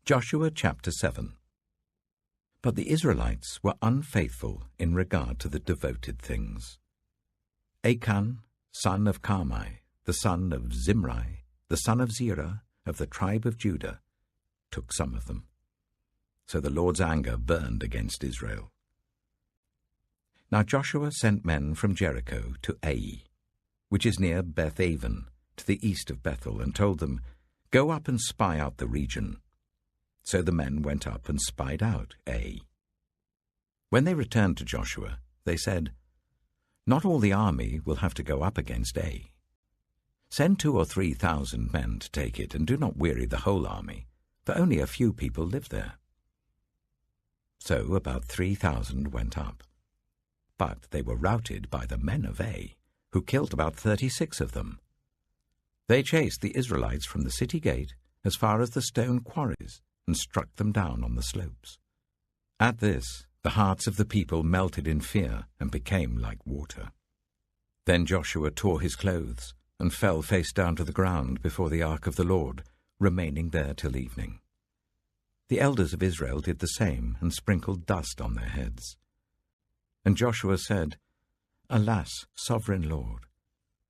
Joshua chapter 7. But the Israelites were unfaithful in regard to the devoted things. Achan, son of Carmi, the son of Zimri, the son of Zerah, of the tribe of Judah, took some of them. So the Lord's anger burned against Israel. Now Joshua sent men from Jericho to Ai, which is near Beth-aven, to the east of Bethel, and told them, "Go up and spy out the region." So the men went up and spied out Ai. When they returned to Joshua, they said, "Not all the army will have to go up against Ai. Send 2,000 or 3,000 men to take it, and do not weary the whole army, for only a few people live there." So about 3,000 went up. But they were routed by the men of Ai, who killed about 36 of them. They chased the Israelites from the city gate as far as the stone quarries, and struck them down on the slopes. At this, the hearts of the people melted in fear and became like water. Then Joshua tore his clothes and fell face down to the ground before the ark of the Lord, remaining there till evening. The elders of Israel did the same and sprinkled dust on their heads. And Joshua said, "Alas, sovereign Lord,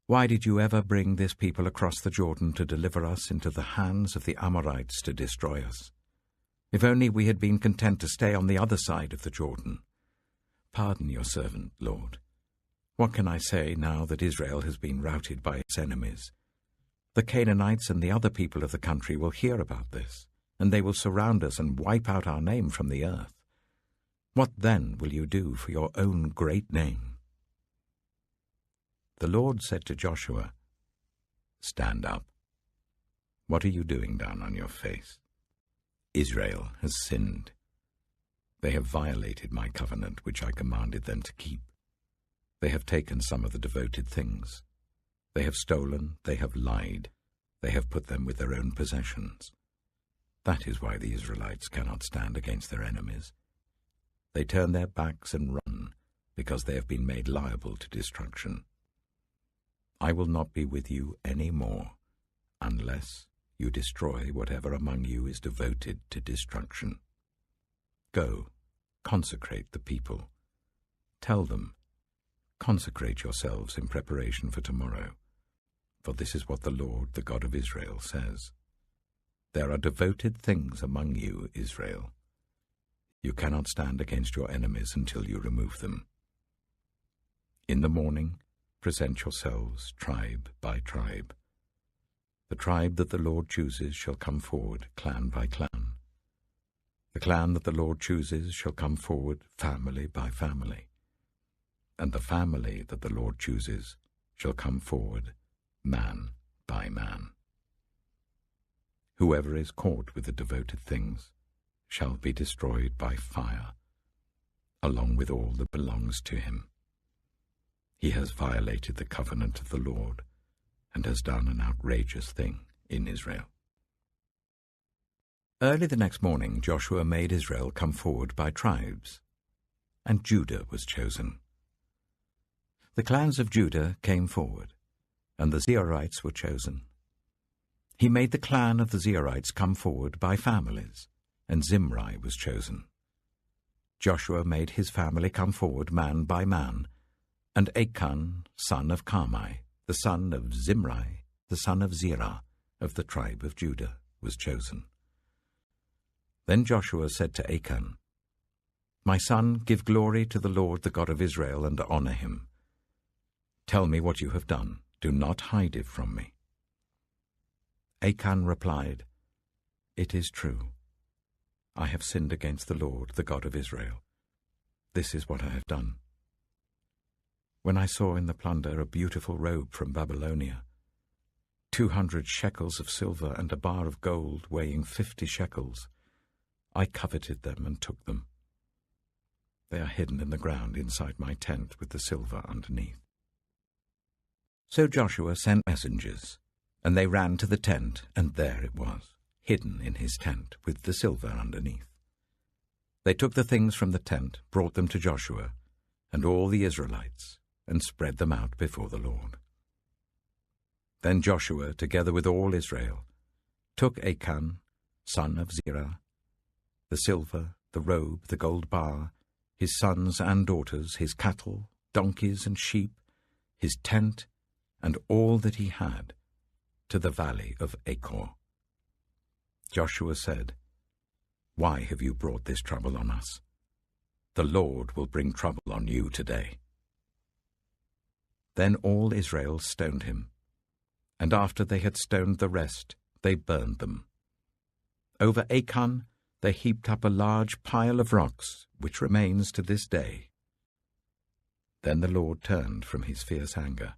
why did you ever bring this people across the Jordan to deliver us into the hands of the Amorites to destroy us? If only we had been content to stay on the other side of the Jordan. Pardon your servant, Lord. What can I say now that Israel has been routed by its enemies? The Canaanites and the other people of the country will hear about this, and they will surround us and wipe out our name from the earth. What then will you do for your own great name?" The Lord said to Joshua, "Stand up. What are you doing down on your face? Israel has sinned. They have violated my covenant which I commanded them to keep. They have taken some of the devoted things. They have stolen, they have lied, they have put them with their own possessions. That is why the Israelites cannot stand against their enemies. They turn their backs and run, because they have been made liable to destruction. I will not be with you any more, unless you destroy whatever among you is devoted to destruction. Go, consecrate the people. Tell them, consecrate yourselves in preparation for tomorrow, for this is what the Lord, the God of Israel, says. There are devoted things among you, Israel. You cannot stand against your enemies until you remove them. In the morning, present yourselves tribe by tribe. The tribe that the Lord chooses shall come forward, clan by clan. The clan that the Lord chooses shall come forward, family by family. And the family that the Lord chooses shall come forward, man by man. Whoever is caught with the devoted things shall be destroyed by fire, along with all that belongs to him. He has violated the covenant of the Lord, and has done an outrageous thing in Israel." Early the next morning Joshua made Israel come forward by tribes, and Judah was chosen. The clans of Judah came forward, and the Zerites were chosen. He made the clan of the Zerites come forward by families, and Zimri was chosen. Joshua made his family come forward man by man, and Achan, son of Carmi, the son of Zimri, the son of Zerah, of the tribe of Judah, was chosen. Then Joshua said to Achan, "My son, give glory to the Lord, the God of Israel, and honor him. Tell me what you have done. Do not hide it from me." Achan replied, "It is true. I have sinned against the Lord, the God of Israel. This is what I have done. When I saw in the plunder a beautiful robe from Babylonia, 200 shekels of silver and a bar of gold weighing 50 shekels, I coveted them and took them. They are hidden in the ground inside my tent with the silver underneath." So Joshua sent messengers, and they ran to the tent, and there it was, hidden in his tent with the silver underneath. They took the things from the tent, brought them to Joshua and all the Israelites, and spread them out before the Lord. Then Joshua, together with all Israel, took Achan, son of Zerah, the silver, the robe, the gold bar, his sons and daughters, his cattle, donkeys and sheep, his tent, and all that he had, to the valley of Achor. Joshua said, "Why have you brought this trouble on us? The Lord will bring trouble on you today." Then all Israel stoned him, and after they had stoned the rest, they burned them. Over Achan they heaped up a large pile of rocks, which remains to this day. Then the Lord turned from his fierce anger.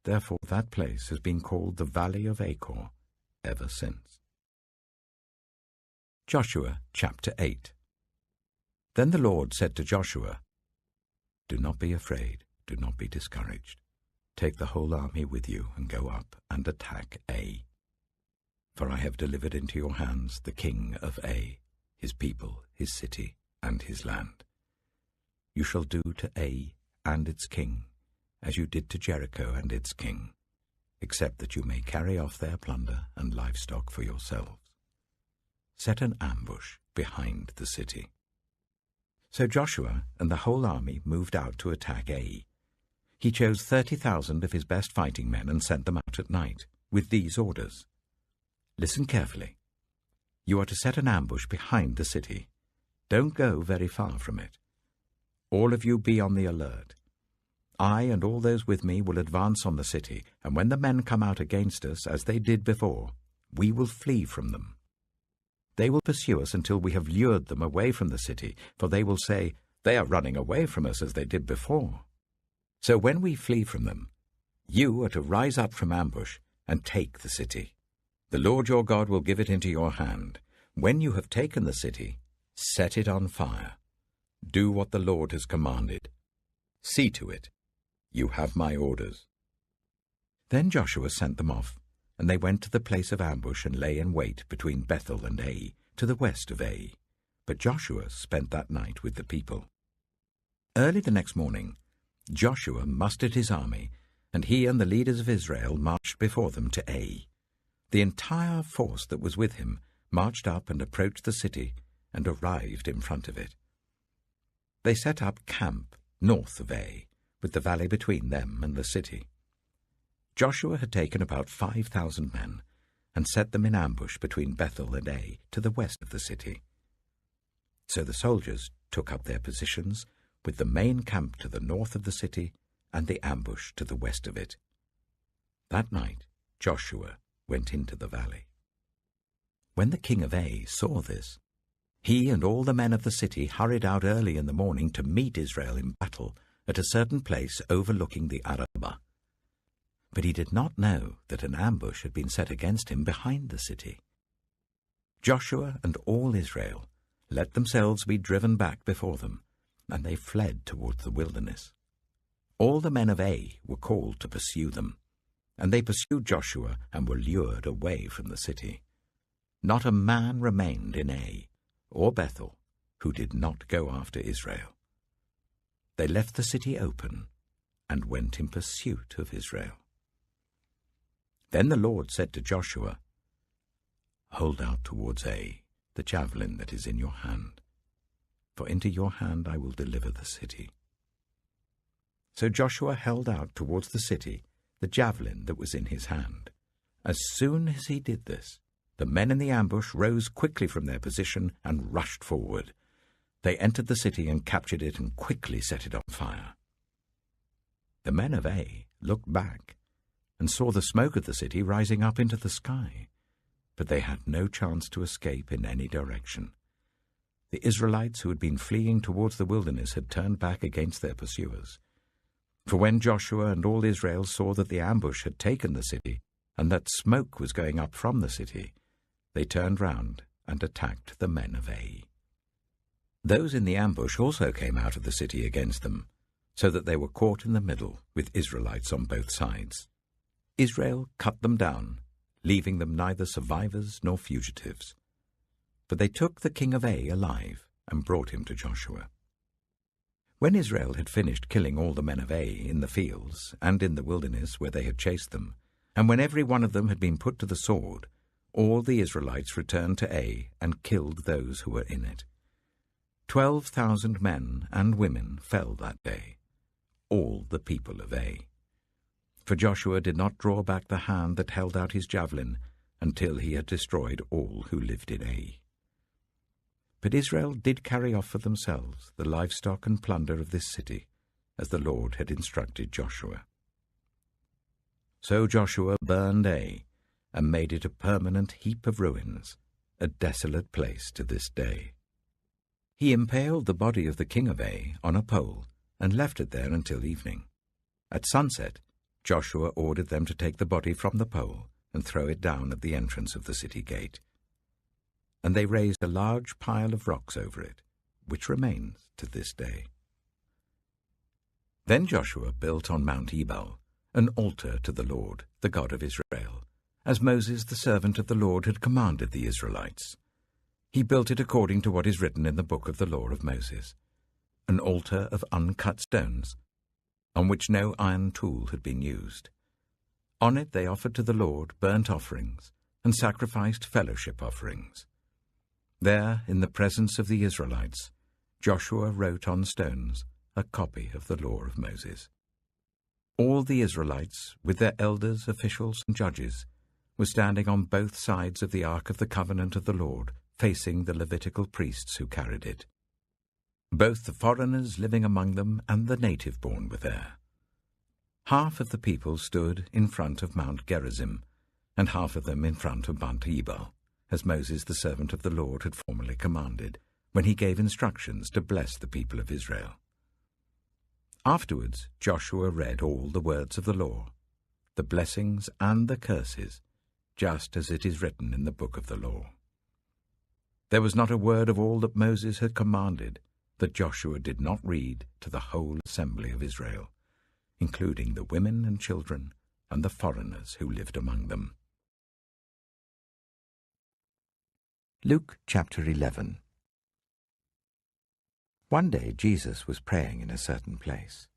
Therefore that place has been called the Valley of Achor ever since. Joshua chapter 8. Then the Lord said to Joshua, "Do not be afraid, do not be discouraged. Take the whole army with you and go up and attack Ai. For I have delivered into your hands the king of Ai, his people, his city, and his land. You shall do to Ai and its king as you did to Jericho and its king, except that you may carry off their plunder and livestock for yourselves. Set an ambush behind the city." So Joshua and the whole army moved out to attack Ai. He chose 30,000 of his best fighting men and sent them out at night, with these orders. Listen carefully. You are to set an ambush behind the city. Don't go very far from it. All of you be on the alert. I and all those with me will advance on the city, and when the men come out against us, as they did before, we will flee from them. They will pursue us until we have lured them away from the city, for they will say, "They are running away from us as they did before." So when we flee from them, you are to rise up from ambush and take the city. The Lord your God will give it into your hand. When you have taken the city, set it on fire. Do what the Lord has commanded. See to it. You have my orders. Then Joshua sent them off, and they went to the place of ambush and lay in wait between Bethel and Ai, to the west of Ai. But Joshua spent that night with the people. Early the next morning, Joshua mustered his army, and he and the leaders of Israel marched before them to Ai. The entire force that was with him marched up and approached the city and arrived in front of it. They set up camp north of Ai, with the valley between them and the city. Joshua had taken about 5,000 men and set them in ambush between Bethel and Ai to the west of the city. So the soldiers took up their positions, with the main camp to the north of the city and the ambush to the west of it. That night Joshua went into the valley. When the king of Ai saw this, he and all the men of the city hurried out early in the morning to meet Israel in battle at a certain place overlooking the Arabah. But he did not know that an ambush had been set against him behind the city. Joshua and all Israel let themselves be driven back before them, and they fled toward the wilderness. All the men of Ai were called to pursue them, and they pursued Joshua and were lured away from the city. Not a man remained in Ai or Bethel who did not go after Israel. They left the city open and went in pursuit of Israel. Then the Lord said to Joshua, "Hold out towards Ai the javelin that is in your hand, for into your hand I will deliver the city." So Joshua held out towards the city the javelin that was in his hand. As soon as he did this, the men in the ambush rose quickly from their position and rushed forward. They entered the city and captured it and quickly set it on fire. The men of Ai looked back and saw the smoke of the city rising up into the sky, but they had no chance to escape in any direction. The Israelites who had been fleeing towards the wilderness had turned back against their pursuers. For when Joshua and all Israel saw that the ambush had taken the city, and that smoke was going up from the city, they turned round and attacked the men of Ai. Those in the ambush also came out of the city against them, so that they were caught in the middle with Israelites on both sides. Israel cut them down, leaving them neither survivors nor fugitives. But they took the king of Ai alive and brought him to Joshua. When Israel had finished killing all the men of Ai in the fields and in the wilderness where they had chased them, and when every one of them had been put to the sword, all the Israelites returned to Ai and killed those who were in it. 12,000 men and women fell that day, all the people of Ai. For Joshua did not draw back the hand that held out his javelin until he had destroyed all who lived in Ai. But Israel did carry off for themselves the livestock and plunder of this city, as the Lord had instructed Joshua. So Joshua burned Ai and made it a permanent heap of ruins, a desolate place to this day. He impaled the body of the king of Ai on a pole and left it there until evening. At sunset, Joshua ordered them to take the body from the pole and throw it down at the entrance of the city gate. And they raised a large pile of rocks over it, which remains to this day. Then Joshua built on Mount Ebal an altar to the Lord, the God of Israel, as Moses the servant of the Lord had commanded the Israelites. He built it according to what is written in the book of the law of Moses, an altar of uncut stones, on which no iron tool had been used. On it they offered to the Lord burnt offerings and sacrificed fellowship offerings. There, in the presence of the Israelites, Joshua wrote on stones a copy of the law of Moses. All the Israelites, with their elders, officials, and judges, were standing on both sides of the Ark of the Covenant of the Lord, facing the Levitical priests who carried it. Both the foreigners living among them and the native-born were there. Half of the people stood in front of Mount Gerizim, and half of them in front of Mount Ebal, as Moses the servant of the Lord had formerly commanded, when he gave instructions to bless the people of Israel. Afterwards Joshua read all the words of the law, the blessings and the curses, just as it is written in the book of the law. There was not a word of all that Moses had commanded that Joshua did not read to the whole assembly of Israel, including the women and children and the foreigners who lived among them. Luke chapter 11. One day Jesus was praying in a certain place.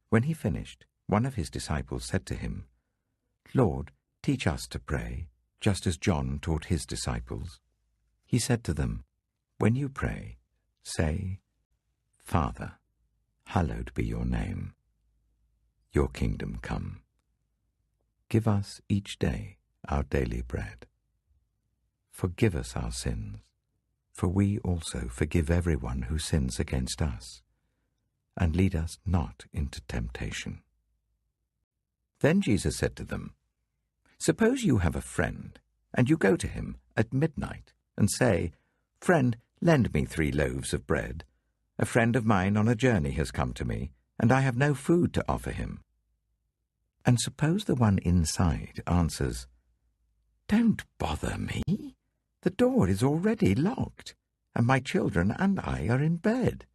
When he finished, one of his disciples said to him, "Lord, teach us to pray, just as John taught his disciples." He said to them, "When you pray, say, 'Father, hallowed be your name. Your kingdom come. Give us each day our daily bread. Forgive us our sins, for we also forgive everyone who sins against us. And lead us not into temptation.'" Then Jesus said to them, "Suppose you have a friend, and you go to him at midnight and say, 'Friend, lend me 3 loaves of bread. A friend of mine on a journey has come to me, and I have no food to offer him.' And suppose the one inside answers, 'Don't bother me. The door is already locked, and my children and I are in bed.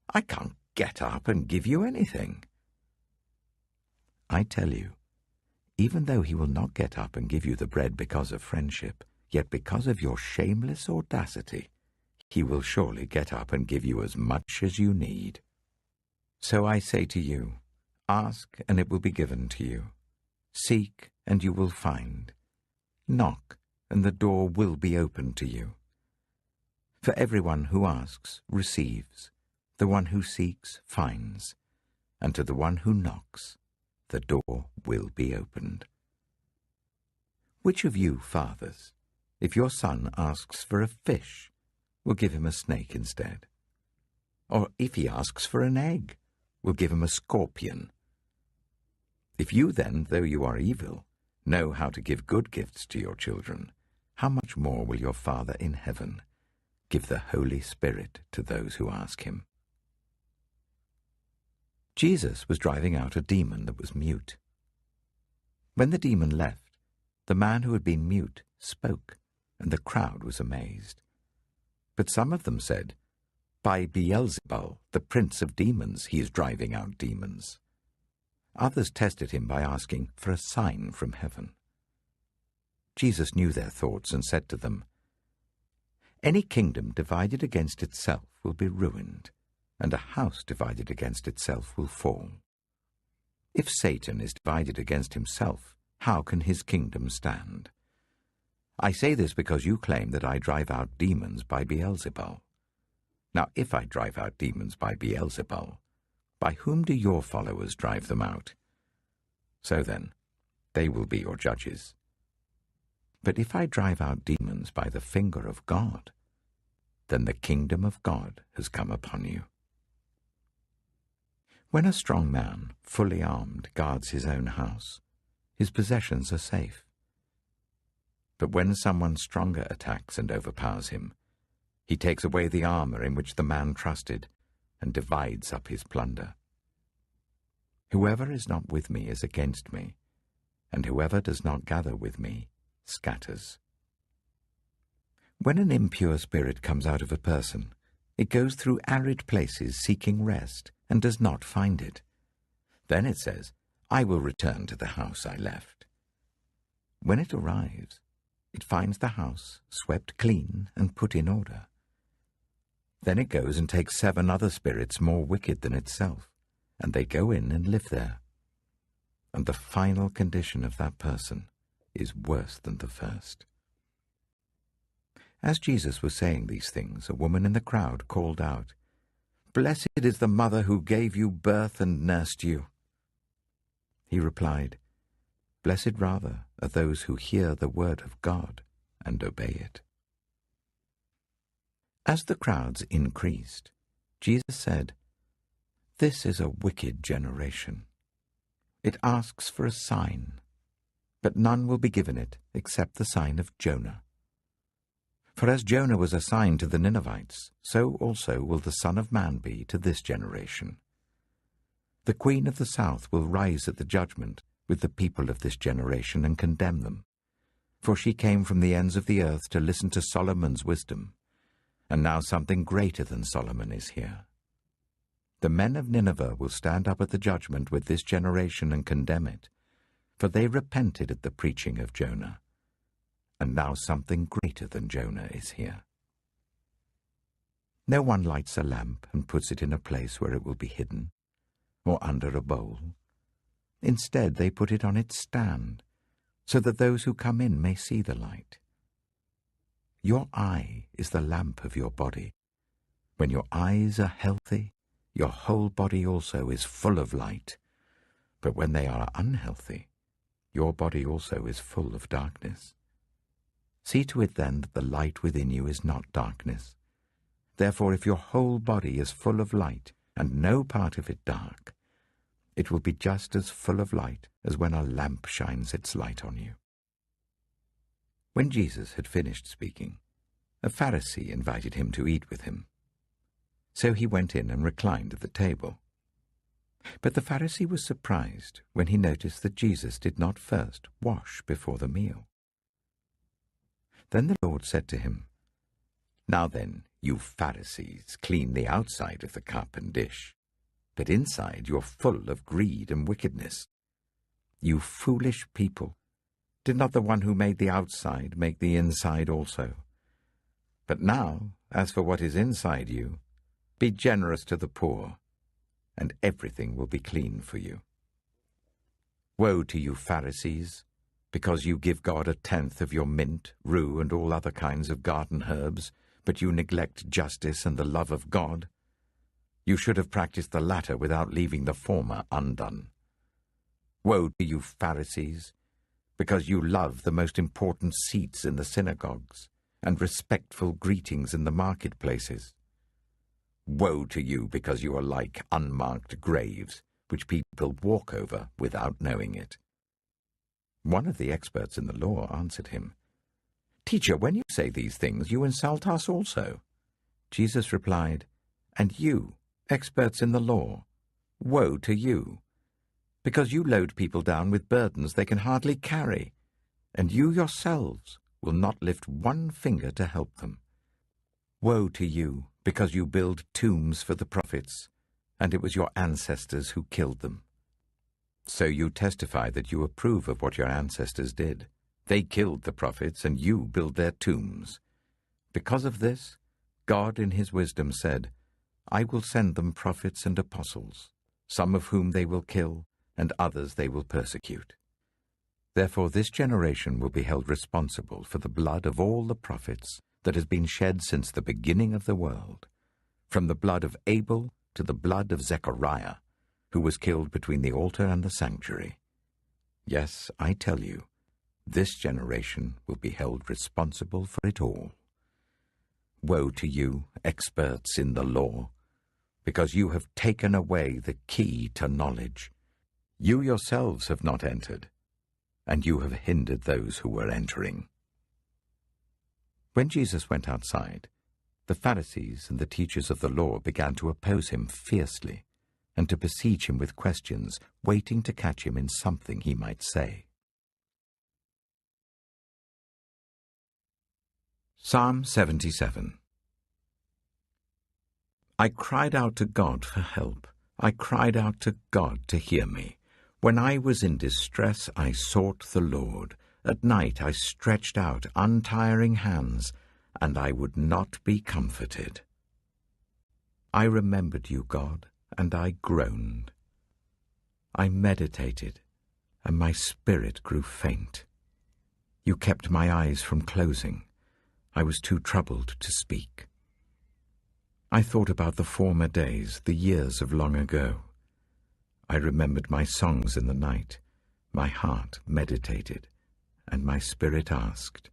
I can't get up and give you anything.' I tell you, even though he will not get up and give you the bread because of friendship, yet because of your shameless audacity, he will surely get up and give you as much as you need. So I say to you, ask and it will be given to you. Seek and you will find. Knock and the door will be opened to you. For everyone who asks receives, the one who seeks finds, and to the one who knocks the door will be opened. Which of you fathers, if your son asks for a fish, will give him a snake instead? Or if he asks for an egg, will give him a scorpion? If you then, though you are evil, know how to give good gifts to your children, how much more will your Father in heaven give the Holy Spirit to those who ask him?" Jesus was driving out a demon that was mute. When the demon left, the man who had been mute spoke, and the crowd was amazed. But some of them said, "By Beelzebul, the prince of demons, he is driving out demons." Others tested him by asking for a sign from heaven. Jesus knew their thoughts and said to them, "Any kingdom divided against itself will be ruined, and a house divided against itself will fall. If Satan is divided against himself, how can his kingdom stand? I say this because you claim that I drive out demons by Beelzebul. Now if I drive out demons by Beelzebul, by whom do your followers drive them out? So then, they will be your judges. But if I drive out demons by the finger of God, then the kingdom of God has come upon you. When a strong man, fully armed, guards his own house, his possessions are safe. But when someone stronger attacks and overpowers him, he takes away the armor in which the man trusted and divides up his plunder. Whoever is not with me is against me, and whoever does not gather with me scatters. When an impure spirit comes out of a person, it goes through arid places seeking rest and does not find it. Then it says, I will return to the house I left. When it arrives, it finds the house swept clean and put in order. Then it goes and takes 7 other spirits more wicked than itself, and they go in and live there. And the final condition of that person is worse than the first. As Jesus was saying these things, a woman in the crowd called out, Blessed is the mother who gave you birth and nursed you. He replied, Blessed rather are those who hear the word of God and obey it. As the crowds increased, Jesus said, This is a wicked generation. It asks for a sign, but none will be given it except the sign of Jonah. For as Jonah was a sign to the Ninevites, so also will the Son of Man be to this generation. The Queen of the South will rise at the judgment with the people of this generation and condemn them. For she came from the ends of the earth to listen to Solomon's wisdom, and now something greater than Solomon is here. The men of Nineveh will stand up at the judgment with this generation and condemn it, for they repented at the preaching of Jonah, and now something greater than Jonah is here. No one lights a lamp and puts it in a place where it will be hidden, or under a bowl. Instead, they put it on its stand, so that those who come in may see the light. Your eye is the lamp of your body. When your eyes are healthy, your whole body also is full of light. But when they are unhealthy, your body also is full of darkness. See to it then that the light within you is not darkness. Therefore, if your whole body is full of light, and no part of it dark, it will be just as full of light as when a lamp shines its light on you. When Jesus had finished speaking, a Pharisee invited him to eat with him. So he went in and reclined at the table. But the Pharisee was surprised when he noticed that Jesus did not first wash before the meal. Then the Lord said to him, Now then, you Pharisees, clean the outside of the cup and dish, but inside you're full of greed and wickedness. You foolish people, did not the one who made the outside make the inside also? But now, as for what is inside you, be generous to the poor, and everything will be clean for you. Woe to you, Pharisees, because you give God 1/10 of your mint, rue, and all other kinds of garden herbs, but you neglect justice and the love of God. You should have practiced the latter without leaving the former undone. Woe to you, Pharisees, because you love the most important seats in the synagogues and respectful greetings in the marketplaces. Woe to you, because you are like unmarked graves, which people walk over without knowing it. One of the experts in the law answered him, Teacher, when you say these things, you insult us also. Jesus replied, And you, experts in the law, woe to you, because you load people down with burdens they can hardly carry, and you yourselves will not lift one finger to help them. Woe to you, because you build tombs for the prophets, and it was your ancestors who killed them. So you testify that you approve of what your ancestors did. They killed the prophets, and you build their tombs. Because of this, God in his wisdom said, I will send them prophets and apostles, some of whom they will kill, and others they will persecute. Therefore this generation will be held responsible for the blood of all the prophets that has been shed since the beginning of the world, from the blood of Abel to the blood of Zechariah, who was killed between the altar and the sanctuary. Yes, I tell you, this generation will be held responsible for it all. Woe to you, experts in the law, because you have taken away the key to knowledge. You yourselves have not entered, and you have hindered those who were entering. When Jesus went outside, the Pharisees and the teachers of the law began to oppose him fiercely, and to besiege him with questions, waiting to catch him in something he might say. Psalm 77. I cried out to God for help. I cried out to God to hear me. When I was in distress, I sought the Lord. At night I stretched out untiring hands, and I would not be comforted. I remembered you, God, and I groaned. I meditated, and my spirit grew faint. You kept my eyes from closing. I was too troubled to speak. I thought about the former days, the years of long ago. I remembered my songs in the night. My heart meditated, and my spirit asked,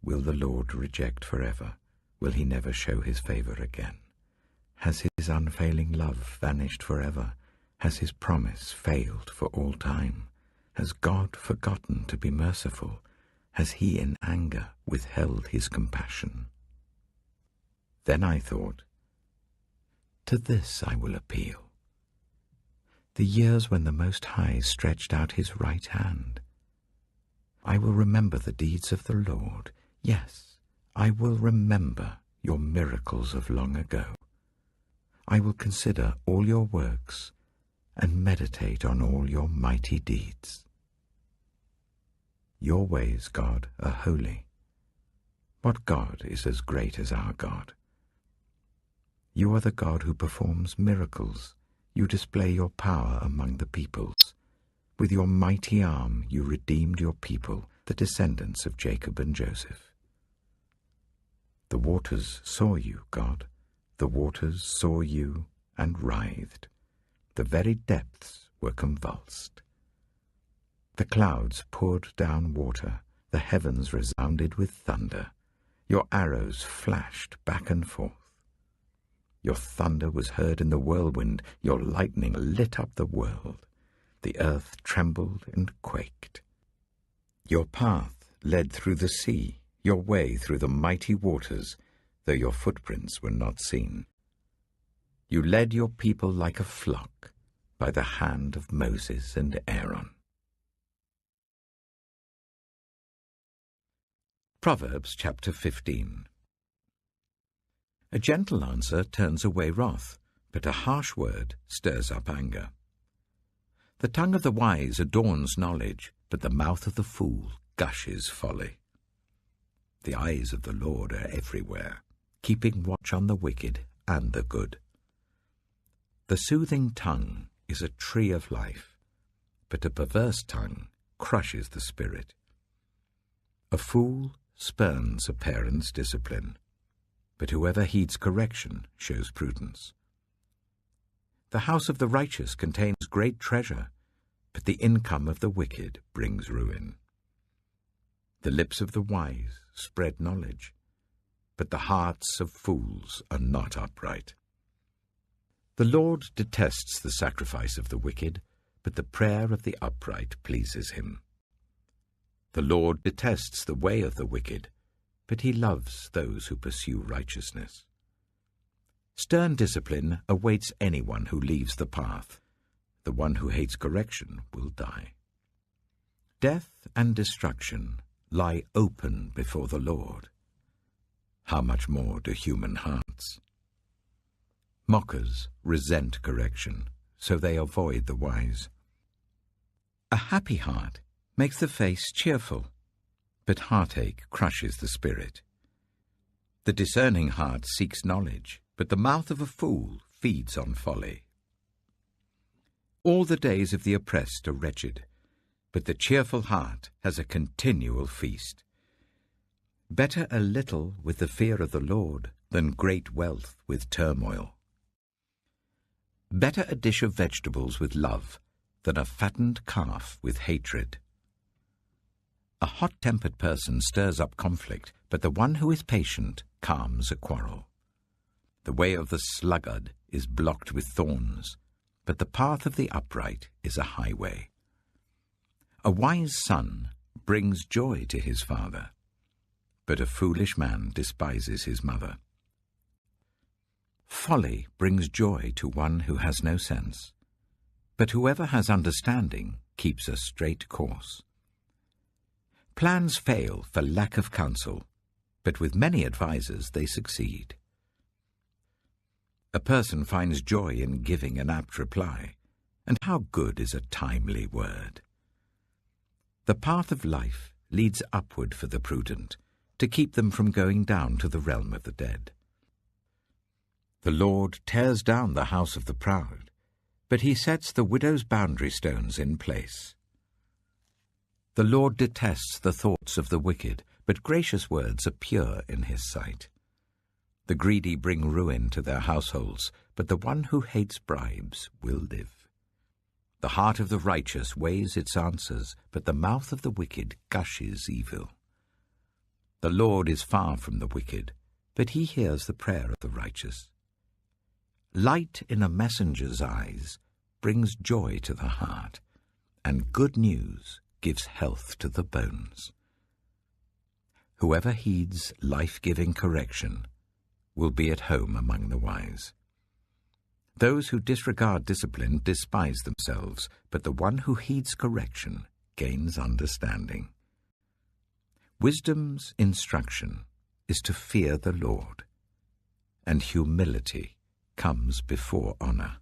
will the Lord reject forever? Will he never show his favor again? Has his unfailing love vanished forever? Has his promise failed for all time? Has God forgotten to be merciful? Has he in anger withheld his compassion? Then I thought, to this I will appeal. The years when the Most High stretched out his right hand. I will remember the deeds of the Lord. Yes, I will remember your miracles of long ago. I will consider all your works and meditate on all your mighty deeds. Your ways, God, are holy. What God is as great as our God? You are the God who performs miracles. You display your power among the peoples. With your mighty arm you redeemed your people, the descendants of Jacob and Joseph. The waters saw you, God. The waters saw you and writhed. The very depths were convulsed. The clouds poured down water. The heavens resounded with thunder. Your arrows flashed back and forth. Your thunder was heard in the whirlwind. Your lightning lit up the world. The earth trembled and quaked. Your path led through the sea, your way through the mighty waters, though your footprints were not seen. You led your people like a flock by the hand of Moses and Aaron. Proverbs chapter 15. A gentle answer turns away wrath, but a harsh word stirs up anger. The tongue of the wise adorns knowledge, but the mouth of the fool gushes folly. The eyes of the Lord are everywhere, keeping watch on the wicked and the good. The soothing tongue is a tree of life, but a perverse tongue crushes the spirit. A fool spurns a parent's discipline, but whoever heeds correction shows prudence. The house of the righteous contains great treasure, but the income of the wicked brings ruin. The lips of the wise spread knowledge, but the hearts of fools are not upright. The Lord detests the sacrifice of the wicked, but the prayer of the upright pleases him. The Lord detests the way of the wicked, but he loves those who pursue righteousness. Stern discipline awaits anyone who leaves the path. The one who hates correction will die. Death and destruction lie open before the Lord. How much more do human hearts? Mockers resent correction, so they avoid the wise. A happy heart makes the face cheerful, but heartache crushes the spirit. The discerning heart seeks knowledge, but the mouth of a fool feeds on folly. All the days of the oppressed are wretched, but the cheerful heart has a continual feast. Better a little with the fear of the Lord than great wealth with turmoil. Better a dish of vegetables with love than a fattened calf with hatred. A hot-tempered person stirs up conflict, but the one who is patient calms a quarrel. The way of the sluggard is blocked with thorns, but the path of the upright is a highway. A wise son brings joy to his father, but a foolish man despises his mother. Folly brings joy to one who has no sense, but whoever has understanding keeps a straight course. Plans fail for lack of counsel, but with many advisers they succeed. A person finds joy in giving an apt reply, and how good is a timely word. The path of life leads upward for the prudent, to keep them from going down to the realm of the dead. The Lord tears down the house of the proud, but he sets the widow's boundary stones in place. The Lord detests the thoughts of the wicked, but gracious words are pure in his sight. The greedy bring ruin to their households, but the one who hates bribes will live. The heart of the righteous weighs its answers, but the mouth of the wicked gushes evil. The Lord is far from the wicked, but he hears the prayer of the righteous. Light in a messenger's eyes brings joy to the heart, and good news gives health to the bones. Whoever heeds life-giving correction will be at home among the wise. Those who disregard discipline despise themselves, but the one who heeds correction gains understanding. Wisdom's instruction is to fear the Lord, and humility comes before honor.